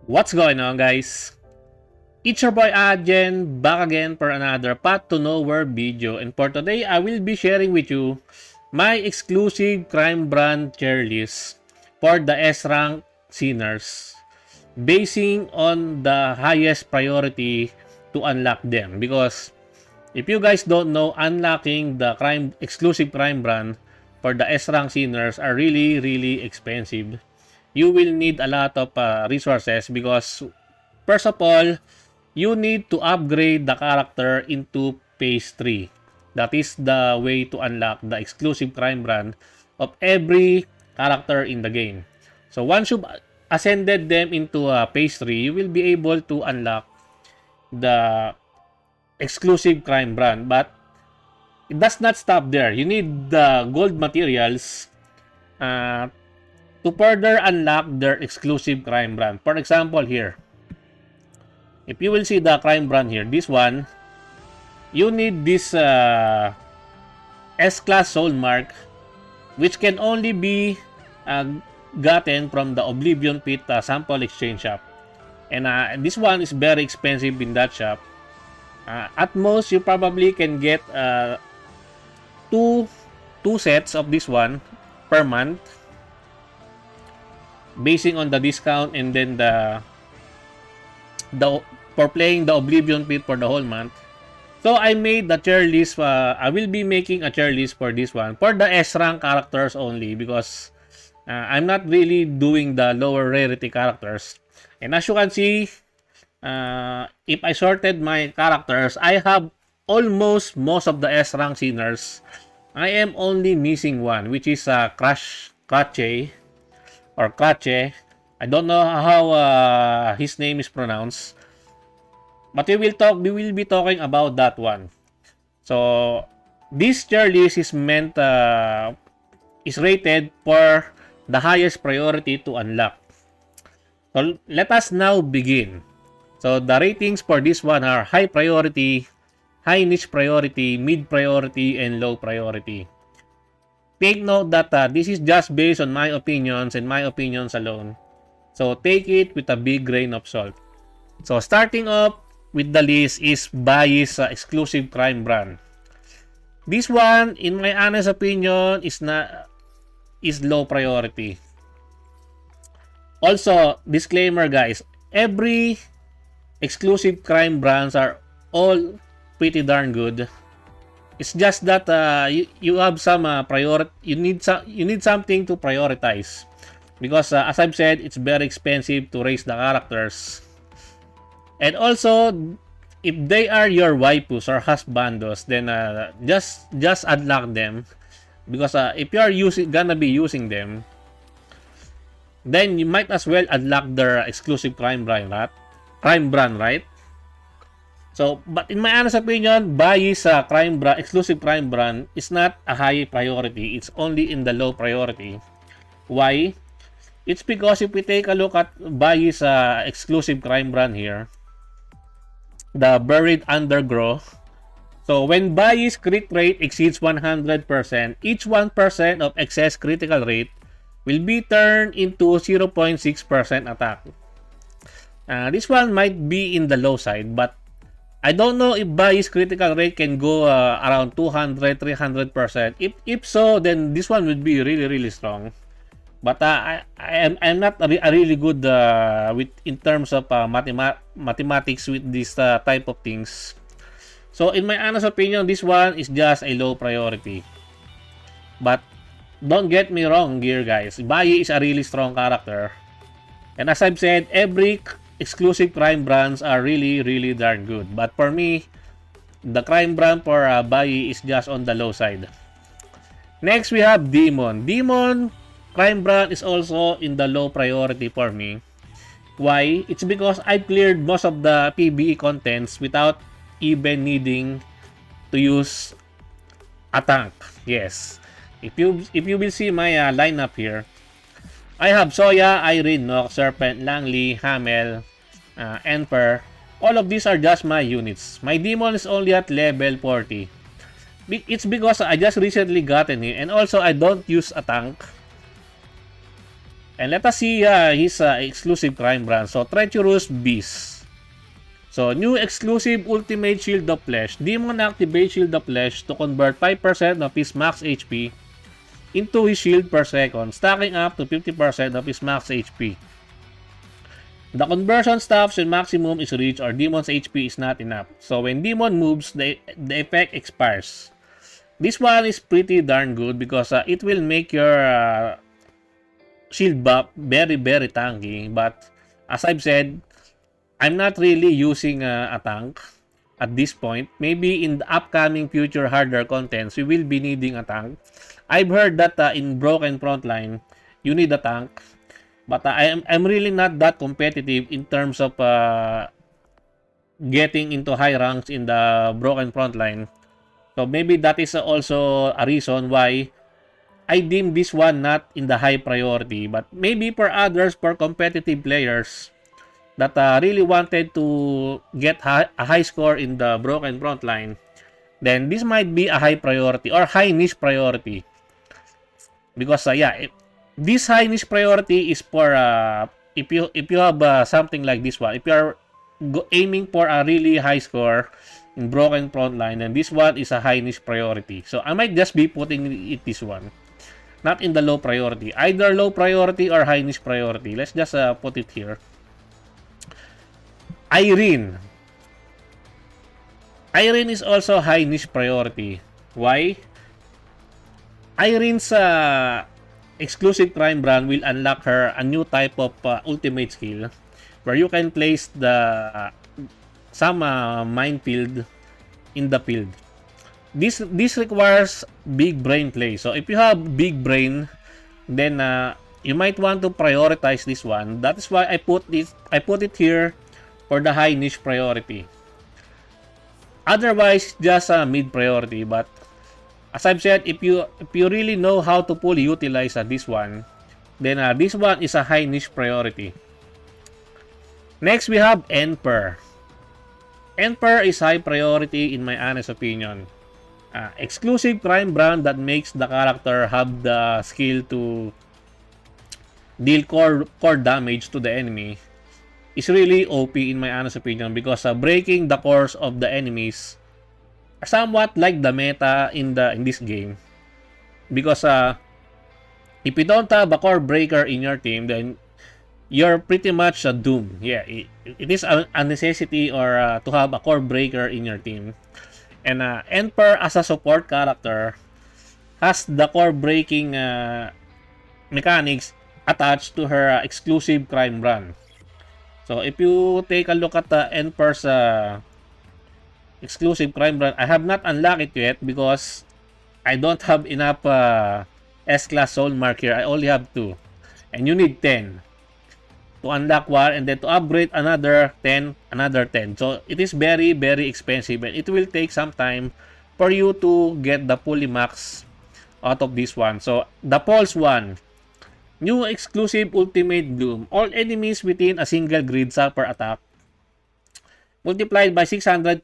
What's going on, guys? It's your boy Adjen, back again for another Path to Nowhere video, and for today I will be sharing with you my exclusive crime brand tier list for the S-rank sinners, basing on the highest priority to unlock them. Because if you guys don't know, unlocking the exclusive crime brand for the S-rank sinners are really expensive. You will need a lot of resources because first of all, you need to upgrade the character into phase 3. That is the way to unlock the exclusive crime brand of every character in the game. So once you've ascended them into phase 3, you will be able to unlock the exclusive crime brand. But it does not stop there. You need the gold materials to further unlock their exclusive crime brand. For example, here, if you will see the crime brand here, this one, you need this S-Class Soul Mark, which can only be gotten from the Oblivion Pit sample exchange shop. And this one is very expensive in that shop. At most, you probably can get two sets of this one per month, basing on the discount, and then the for playing the Oblivion Pit for the whole month. So I made the tier list. I will be making a tier list for this one for the S-rank characters only, because I'm not really doing the lower rarity characters. And as you can see, if I sorted my characters, I have almost most of the S-rank sinners. I am only missing one, which is Krache. Or Krache. I don't know how his name is pronounced, but we will be talking about that one. So this tier list is rated for the highest priority to unlock. So let us now begin. So the ratings for this one are high priority, high niche priority, mid priority, and low priority. Take note that this is just based on my opinions and my opinions alone. So take it with a big grain of salt. So starting up with the list is Bai Yi's exclusive crime brand. This one, in my honest opinion, is low priority. Also, disclaimer guys, every exclusive crime brands are all pretty darn good. It's just that you have some priority. You need something to prioritize, because as I've said, it's very expensive to raise the characters. And also, if they are your waifus or husbandos, then just unlock them, because if you are gonna be using them, then you might as well unlock their exclusive crime brand, right? So, but in my honest opinion, Bai Yi's exclusive crime brand is not a high priority. It's only in the low priority. Why? It's because if we take a look at Bai Yi's exclusive crime brand here, the Buried Undergrowth. So, when Bai Yi's crit rate exceeds 100%, each 1% of excess critical rate will be turned into 0.6% attack. This one might be in the low side, but I don't know if Bai Yi's critical rate can go around 200-300%. If so, then this one would be really strong. But I'm not a really good in terms of mathematics with this type of things. So in my honest opinion, this one is just a low priority. But don't get me wrong here, guys. Bai Yi is a really strong character, and as I've said, every exclusive crime brands are really darn good. But for me, the crime brand for Bai Yi is just on the low side. Next, we have Demon. Demon crime brand is also in the low priority for me. Why? It's because I cleared most of the PvE contents without even needing to use a tank. Yes. If you will see my lineup here, I have Soya, Eirene, Serpent, Langley, Hamel, Emperor. All of these are just my units. My Demon is only at level 40. It's because I just recently gotten it, and also I don't use a tank. And let us see his exclusive crime brand. So, Treacherous Beast. So, new exclusive Ultimate Shield of Flesh. Demon activate Shield of Flesh to convert 5% of his max HP into his shield per second, stacking up to 50% of his max HP. The conversion stops when maximum is reached or demon's HP is not enough. So when demon moves, the effect expires. This one is pretty darn good because it will make your shield buff very tanky. But as I've said, I'm not really using a tank at this point. Maybe in the upcoming future harder contents, we will be needing a tank. I've heard that in Broken Frontline, you need a tank. But I'm really not that competitive in terms of getting into high ranks in the Broken Frontline. So maybe that is also a reason why I deem this one not in the high priority. But maybe for others, for competitive players that really wanted to get a high score in the Broken Frontline, then this might be a high priority or high niche priority. Because this high niche priority is for if you have something like this one. If you are aiming for a really high score in Broken Frontline, then this one is a high niche priority. So I might just be putting it this one, not in the low priority. Either low priority or high niche priority. Let's just put it here. Eirene. Eirene is also high niche priority. Why? Eirene's exclusive crime brand will unlock her a new type of ultimate skill where you can place some minefield in the field. This requires big brain play. So if you have big brain, then you might want to prioritize this one. That is why I put it here for the high niche priority. Otherwise, just a mid priority. But as I've said, if you really know how to fully utilize this one, then this one is a high niche priority. Next, we have Emperor. Emperor is high priority in my honest opinion. Exclusive crime brand that makes the character have the skill to deal core damage to the enemy is really OP in my honest opinion, because breaking the cores of the enemies are somewhat like the meta in this game. Because if you don't have a core breaker in your team, then you're pretty much doomed. Yeah, it is a necessity or to have a core breaker in your team. And Emperor as a support character has the core breaking mechanics attached to her exclusive crime brand. So if you take a look at the Emperor's exclusive crime brand, I have not unlocked it yet because I don't have enough S-class soul mark here. I only have 2. And you need 10 to unlock one, and then to upgrade another 10, another 10. So it is very expensive, and it will take some time for you to get the fully max out of this one. So the Pulse one, new exclusive ultimate bloom. All enemies within a single grid suffer attack multiplied by 600%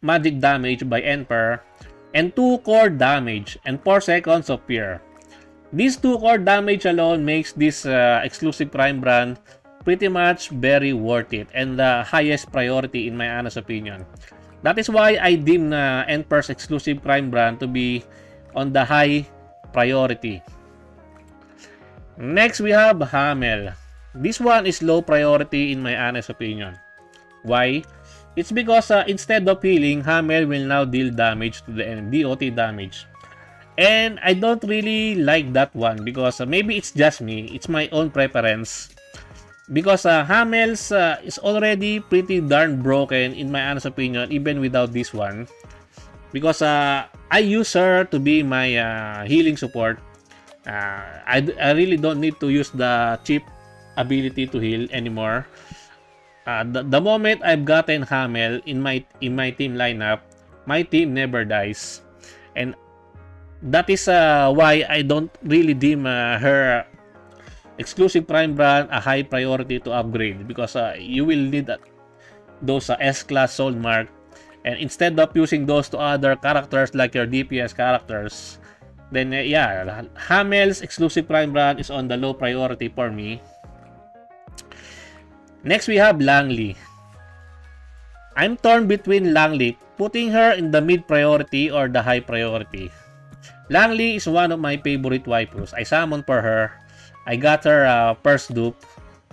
magic damage by Emperor, and 2 core damage and 4 seconds of fear. These 2 core damage alone makes this exclusive crime brand pretty much very worth it and the highest priority in my honest opinion. That is why I deem Emperor's exclusive crime brand to be on the high priority. Next, we have Hamel. This one is low priority in my honest opinion. Why? It's because instead of healing, Hamel will now deal damage to the enemy, DOT damage. And I don't really like that one because maybe it's just me. It's my own preference. Because Hamel's is already pretty darn broken in my honest opinion, even without this one. Because I use her to be my healing support. I really don't need to use the cheap ability to heal anymore. The moment I've gotten Hamel in my team lineup, my team never dies. And that is why I don't really deem her exclusive prime brand a high priority to upgrade, because you will need those S-class soul mark, and instead of using those to other characters like your DPS characters, Then, yeah, Hamel's exclusive crime brand is on the low priority for me. Next, we have Langley. I'm torn between Langley, putting her in the mid priority or the high priority. Langley is one of my favorite waifus. I summoned for her. I got her first dupe,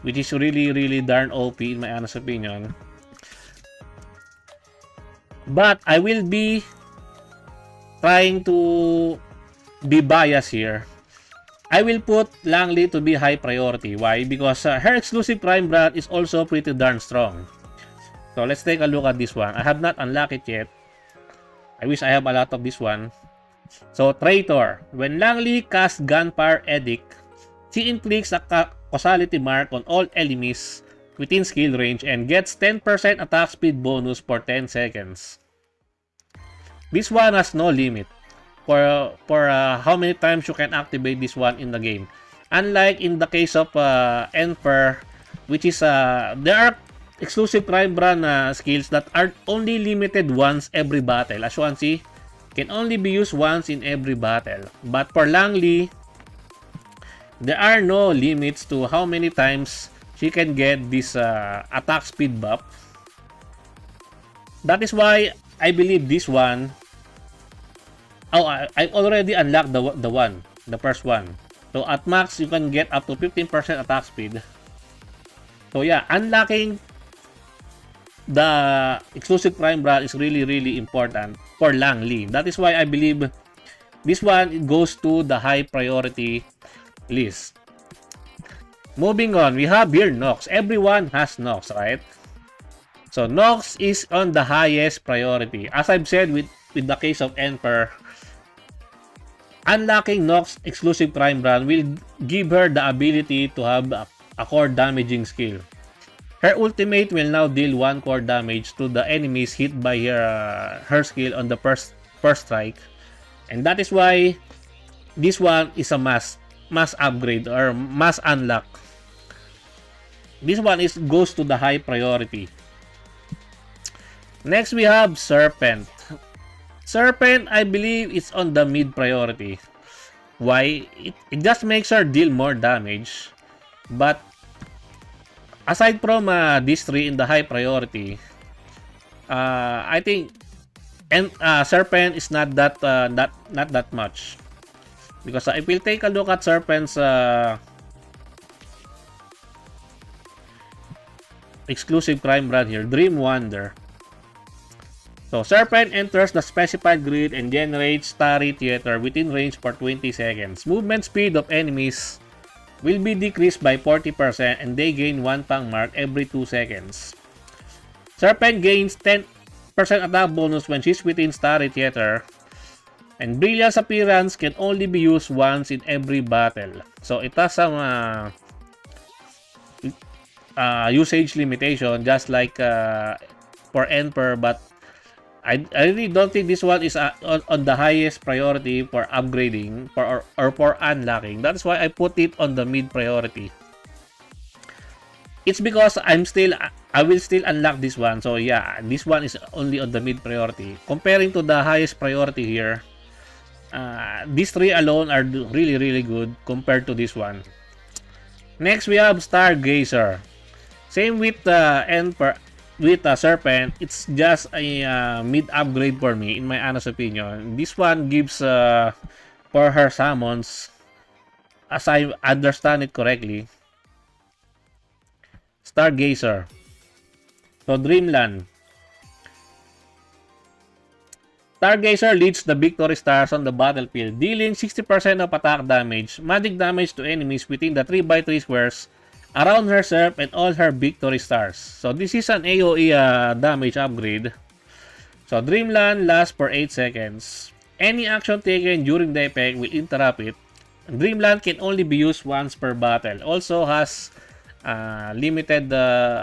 which is really darn OP in my honest opinion. But I will be trying to be biased here. I will put Langley to be high priority. Why? Because her exclusive crime brand is also pretty darn strong. So let's take a look at this one. I have not unlocked it yet. I wish I have a lot of this one. So, Traitor. When Langley casts Gunfire Edict, she inflicts a causality mark on all enemies within skill range and gets 10% attack speed bonus for 10 seconds. This one has no limit for how many times you can activate this one in the game. Unlike in the case of Emperor, which is there are exclusive crime brand skills that are only limited once every battle. As you can see, can only be used once in every battle. But for Langley, there are no limits to how many times she can get this attack speed buff. That is why I believe this one. Oh, I already unlocked the first one. So at max, you can get up to 15% attack speed. So yeah, unlocking the exclusive crime brand is really important for Langley. That is why I believe this one goes to the high priority list. Moving on, we have here Nox. Everyone has Nox, right? So Nox is on the highest priority. As I've said with the case of Emperor, unlocking Nox exclusive crime brand will give her the ability to have a core damaging skill. Her ultimate will now deal 1 core damage to the enemies hit by her skill on the first strike. And that is why this one is a mass upgrade or mass unlock. This one goes to the high priority. Next we have Serpent. Serpent, I believe, is on the mid priority. Why? It just makes her deal more damage. But aside from these three in the high priority, I think Serpent is not that much. Because if we'll take a look at Serpent's exclusive crime brand here, Dream Wonder. So, Serpent enters the specified grid and generates Starry Theater within range for 20 seconds. Movement speed of enemies will be decreased by 40% and they gain 1 pang mark every 2 seconds. Serpent gains 10% attack bonus when she's within Starry Theater. And Brilliance Appearance can only be used once in every battle. So, it has some usage limitation just like for Emperor, but I really don't think this one is on the highest priority for upgrading or for unlocking. That's why I put it on the mid priority. It's because I will still unlock this one. So yeah, this one is only on the mid priority. Comparing to the highest priority here, these three alone are really good compared to this one. Next we have Stargazer. Same with Emperor. With Serpent, it's just a mid upgrade for me, in my honest opinion. This one gives for her summons, as I understand it correctly, Stargazer. So, Dreamland. Stargazer leads the victory stars on the battlefield, dealing 60% of attack damage, magic damage to enemies within the 3x3 squares around herself and all her victory stars. So this is an AoE damage upgrade. So Dreamland lasts for 8 seconds. Any action taken during the effect will interrupt it. Dreamland can only be used once per battle. Also has limited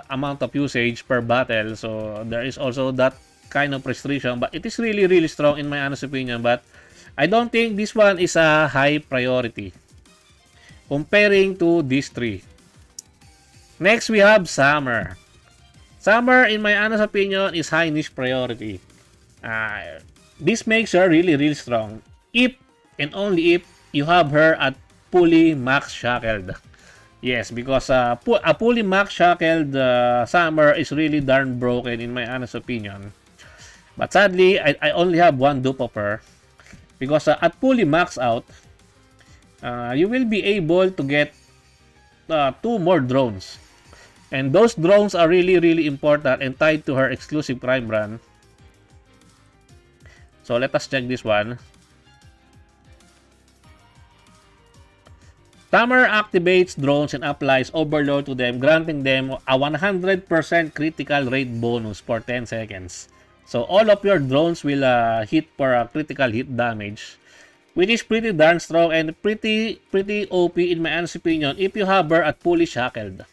amount of usage per battle. So there is also that kind of restriction. But it is really strong in my honest opinion. But I don't think this one is a high priority comparing to these three. Next, we have Summer. Summer, in my honest opinion, is high niche priority. This makes her really strong. If and only if you have her at fully max shackled. Yes, because a fully max shackled Summer is really darn broken in my honest opinion. But sadly, I only have one dupe of her. Because at fully max out, you will be able to get 2 more drones. And those drones are really, really important and tied to her exclusive crime brand. So let us check this one. Summer activates drones and applies overload to them, granting them a 100% critical rate bonus for 10 seconds. So all of your drones will hit for a critical hit damage, which is pretty darn strong and pretty OP in my honest opinion if you have her at fully shackled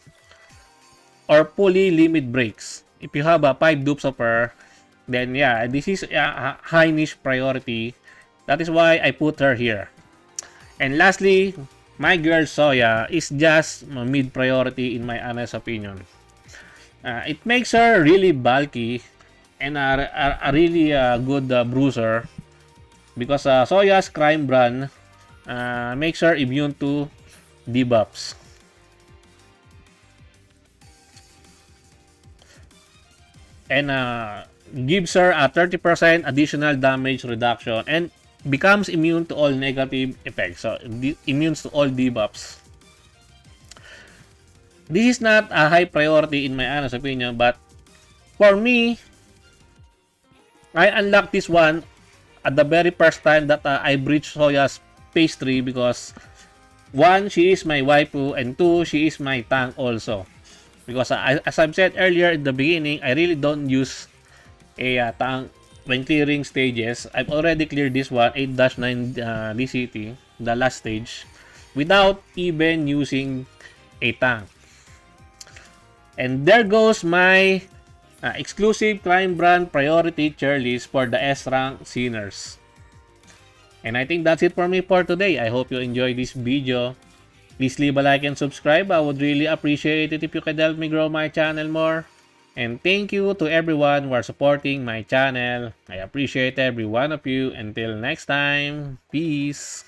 or fully limit breaks. If you have 5 dupes of her, then yeah, this is a high niche priority. That is why I put her here. And lastly, my girl Soya is just mid priority in my honest opinion. It makes her really bulky and a really good bruiser because Soya's crime brand makes her immune to debuffs. And gives her a 30% additional damage reduction and becomes immune to all negative effects. So, immune to all debuffs. This is not a high priority in my honest opinion, but for me, I unlocked this one at the very first time that I breached Soya's phase 3 because 1, she is my waifu, and 2, she is my tank also. Because as I've said earlier in the beginning, I really don't use a tank when clearing stages. I've already cleared this one, 8-9 DCT, the last stage, without even using a tank. And there goes my exclusive crime brand priority tier list for the S-rank sinners. And I think that's it for me for today. I hope you enjoyed this video. Please leave a like and subscribe. I would really appreciate it if you could help me grow my channel more. And thank you to everyone who are supporting my channel. I appreciate every one of you. Until next time, peace.